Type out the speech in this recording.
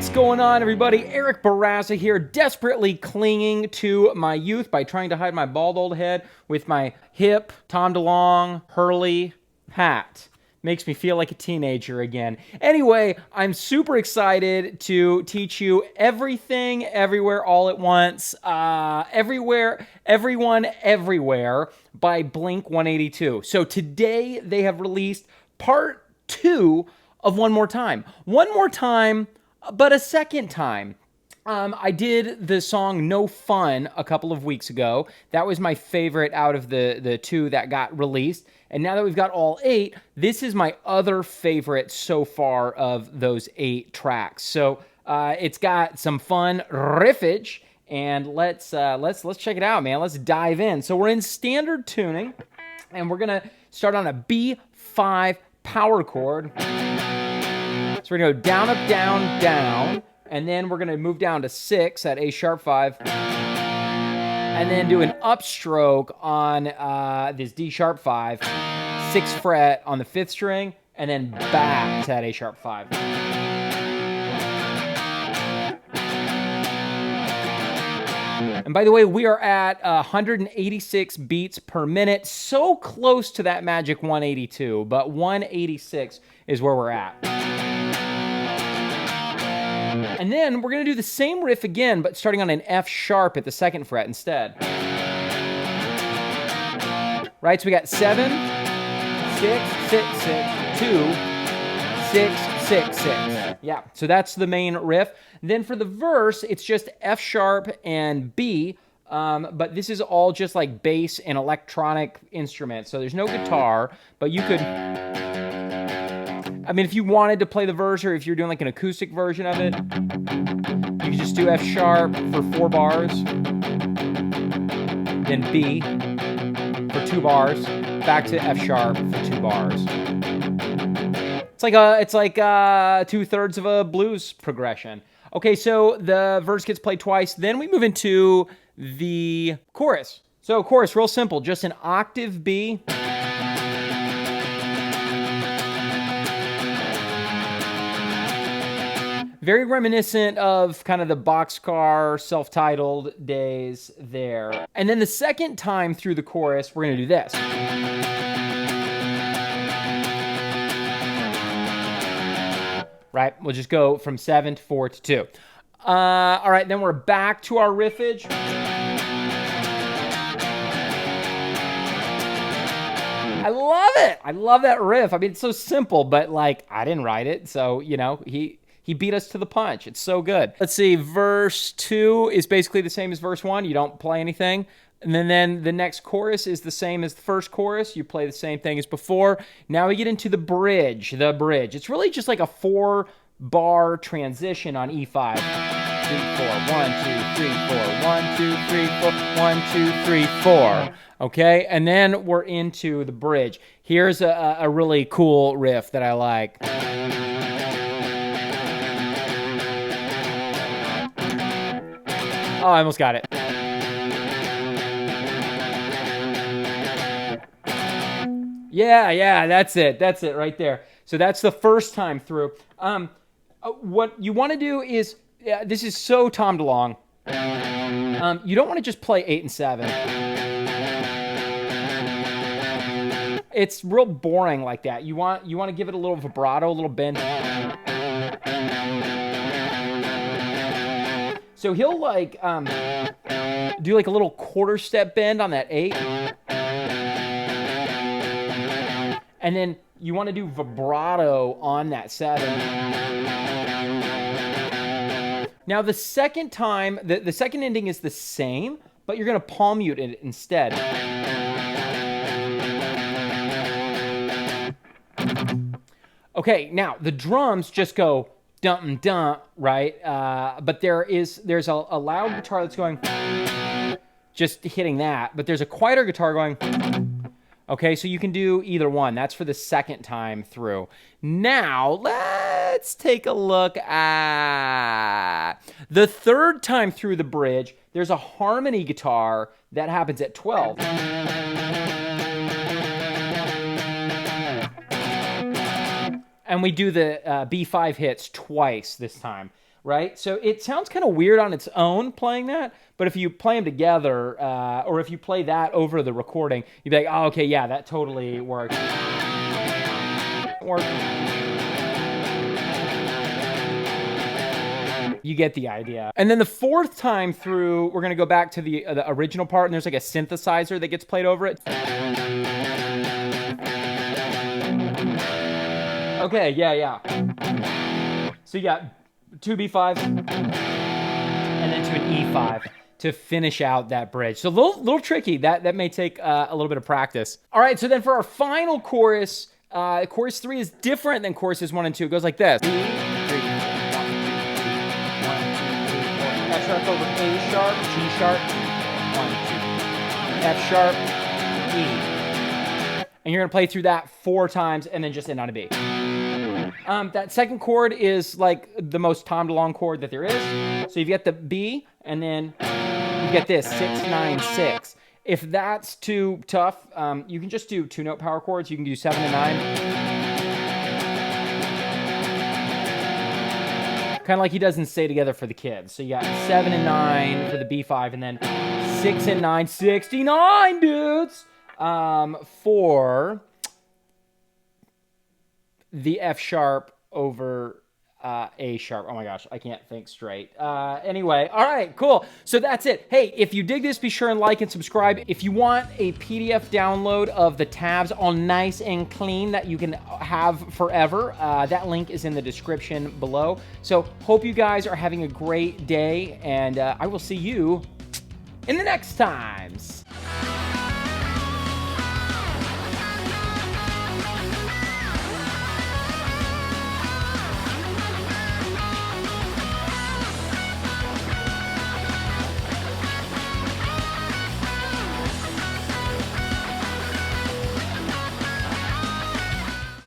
What's going on, everybody? Eric Bourassa here, desperately clinging to my youth by trying to hide my bald old head with my hip Tom DeLonge Hurley hat. Makes me feel like a teenager again. Anyway, I'm super excited to teach you Everything, Everywhere, All at Once, Everywhere, Everyone, Everywhere by Blink-182. So today they have released part 2 of One More Time. One More Time, but a second time. I did the song No Fun a couple of weeks ago. That was my favorite out of the 2 that got released. And now that we've got all 8, this is my other favorite so far of those 8 tracks. So it's got some fun riffage, and let's check it out, man. Let's dive in. So we're in standard tuning, and we're gonna start on a B5 power chord. So we're gonna go down, up, down, down, and then we're gonna move down to 6 at A sharp 5, and then do an upstroke on this D sharp 5, 6th fret on the 5th string, and then back to that A sharp 5. And by the way, we are at 186 beats per minute, so close to that magic 182, but 186 is where we're at. And then we're going to do the same riff again, but starting on an F sharp at the 2nd fret instead. Right, so we got 7, 6, 6, 6, 2, 6, 6, 6. Yeah, so that's the main riff. Then for the verse, it's just F sharp and B, but this is all just like bass and electronic instruments. So there's no guitar, but you could... I mean, if you wanted to play the verse, or if you're doing like an acoustic version of it, you could just do F sharp for 4 bars, then B for 2 bars, back to F sharp for 2 bars. It's like 2/3 of a blues progression. Okay, so the verse gets played twice, then we move into the chorus. So chorus, real simple, just an octave B. Very reminiscent of kind of the Boxcar self-titled days there. And then the second time through the chorus, we're gonna do this. Right, we'll just go from 7 to 4 to 2. All right, then we're back to our riffage. I love it. I love that riff. I mean, it's so simple, but like, I didn't write it, so, you know, he beat us to the punch. It's so good. Let's see, verse 2 is basically the same as verse 1. You don't play anything. And then the next chorus is the same as the first chorus. You play the same thing as before. Now we get into the bridge. The bridge. It's really just like a 4-bar transition on E5. 3, 4, 1, 2, 3, 4, 1, 2, 3, 4, 1, 2, 3, 4. Okay, and then we're into the bridge. Here's a really cool riff that I like. Oh, I almost got it. Yeah, that's it. That's it right there. So that's the first time through. What you want to do is, this is so Tom DeLonge. You don't want to just play 8 and 7. It's real boring like that. You want to give it a little vibrato, a little bend. So he'll like do like a little quarter step bend on that 8. And then you want to do vibrato on that 7. Now the second time, the second ending is the same, but you're going to palm mute it instead. Okay, now the drums just go dum dum, right? But there's a loud guitar that's going, just hitting that, but there's a quieter guitar going. Okay, so you can do either one. That's for the second time through. Now, let's take a look at the third time through the bridge. There's a harmony guitar that happens at 12. And we do the B5 hits twice this time. right? So it sounds kind of weird on its own playing that, but if you play them together, or if you play that over the recording, you'd be like, oh, okay, yeah, that totally works. You get the idea. And then the fourth time through, we're gonna go back to the original part, and there's like a synthesizer that gets played over it. Okay, yeah. So you got 2 B5s, and then to an E5 to finish out that bridge. So a little tricky. That may take a little bit of practice. All right, so then for our final chorus, chorus 3 is different than choruses 1 and 2. It goes like this. F sharp over A sharp, G sharp, 1, 2, F sharp, E. And you're gonna play through that 4 times and then just end on a B. That second chord is like the most Tom DeLonge chord that there is. So you've got the B, and then you get this 6, 9, 6. If that's too tough, you can just do 2-note power chords. You can do 7 and 9. Kind of like he does in Stay Together for the Kids. So you got 7 and 9 for the B5, and then 6 and 9, 69, dudes, for the F sharp over A sharp. Oh my gosh, I can't think straight. Anyway, all right, cool. So that's it. Hey, if you dig this, be sure and like and subscribe. If you want a PDF download of the tabs all nice and clean that you can have forever, that link is in the description below. So hope you guys are having a great day, and I will see you in the next times.